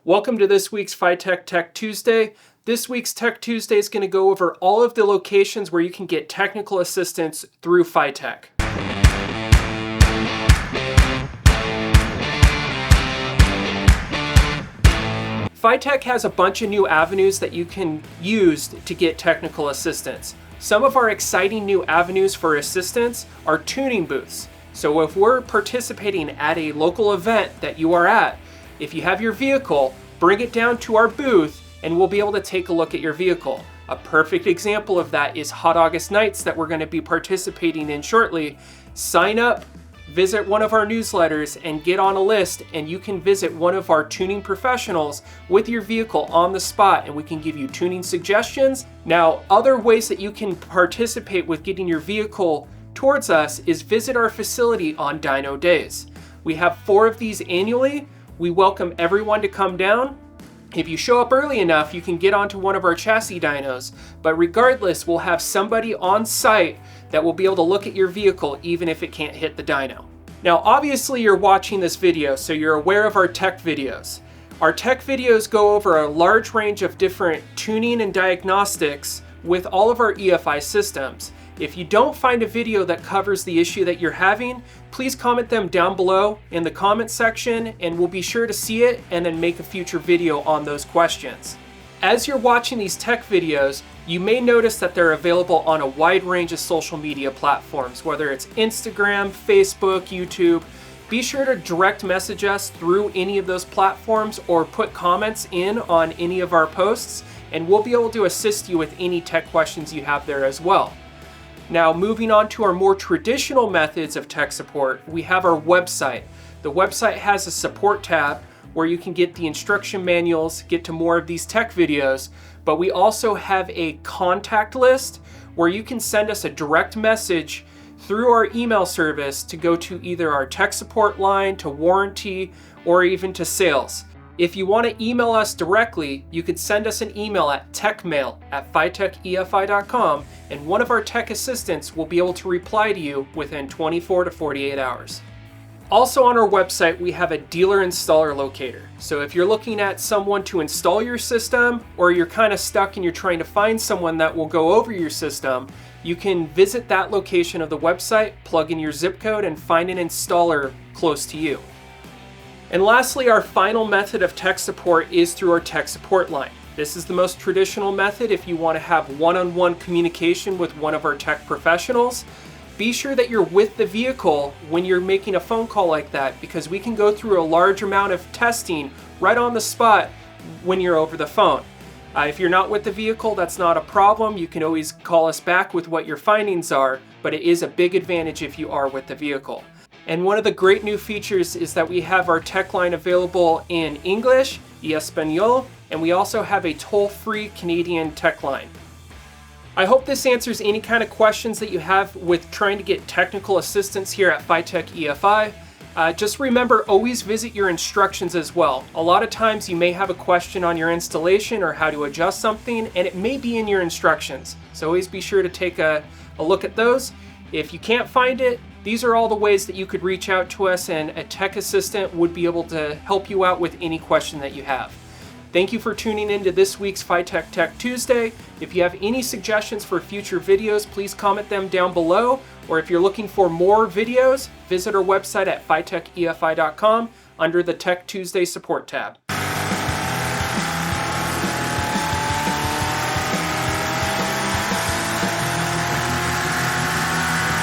Welcome to this week's FiTech Tech Tuesday. This week's Tech Tuesday is going to go over all of the locations where you can get technical assistance through FiTech. FiTech has a bunch of new avenues that you can use to get technical assistance. Some of our exciting new avenues for assistance are tuning booths. So if we're participating at a local event that you are at, if you have your vehicle, bring it down to our booth and we'll be able to take a look at your vehicle. A perfect example of that is Hot August Nights that we're going to be participating in shortly. Sign up, visit one of our newsletters and get on a list, and you can visit one of our tuning professionals with your vehicle on the spot and we can give you tuning suggestions. Now, other ways that you can participate with getting your vehicle towards us is visit our facility on Dyno Days. We have 4 of these annually. We welcome everyone to come down. If you show up early enough, you can get onto one of our chassis dynos, but regardless, we'll have somebody on site that will be able to look at your vehicle even if it can't hit the dyno. Now, obviously you're watching this video, so you're aware of our tech videos. Our tech videos go over a large range of different tuning and diagnostics with all of our EFI systems. If you don't find a video that covers the issue that you're having, please comment them down below in the comment section and we'll be sure to see it and then make a future video on those questions. As you're watching these tech videos, you may notice that they're available on a wide range of social media platforms, whether it's Instagram, Facebook, YouTube. Be sure to direct message us through any of those platforms or put comments in on any of our posts, and we'll be able to assist you with any tech questions you have there as well. Now, moving on to our more traditional methods of tech support, we have our website. The website has a support tab where you can get the instruction manuals, get to more of these tech videos, but we also have a contact list where you can send us a direct message through our email service to go to either our tech support line, to warranty, or even to sales. If you want to email us directly, you could send us an email at techmail@fitechefi.com and one of our tech assistants will be able to reply to you within 24 to 48 hours. Also on our website, we have a dealer installer locator. So if you're looking at someone to install your system or you're kind of stuck and you're trying to find someone that will go over your system, you can visit that location of the website, plug in your zip code, and find an installer close to you. And lastly, our final method of tech support is through our tech support line. This is the most traditional method if you want to have one-on-one communication with one of our tech professionals. Be sure that you're with the vehicle when you're making a phone call like that, because we can go through a large amount of testing right on the spot when you're over the phone. If you're not with the vehicle, that's not a problem. You can always call us back with what your findings are, but it is a big advantage if you are with the vehicle. And one of the great new features is that we have our tech line available in English, español, and we also have a toll-free Canadian tech line. I hope this answers any kind of questions that you have with trying to get technical assistance here at FiTech EFI. Just remember, always visit your instructions as well. A lot of times you may have a question on your installation or how to adjust something, and it may be in your instructions. So always be sure to take a look at those. If you can't find it, these are all the ways that you could reach out to us, and a tech assistant would be able to help you out with any question that you have. Thank you for tuning in to this week's FiTech Tech Tuesday. If you have any suggestions for future videos, please comment them down below. Or if you're looking for more videos, visit our website at fitechefi.com under the Tech Tuesday support tab.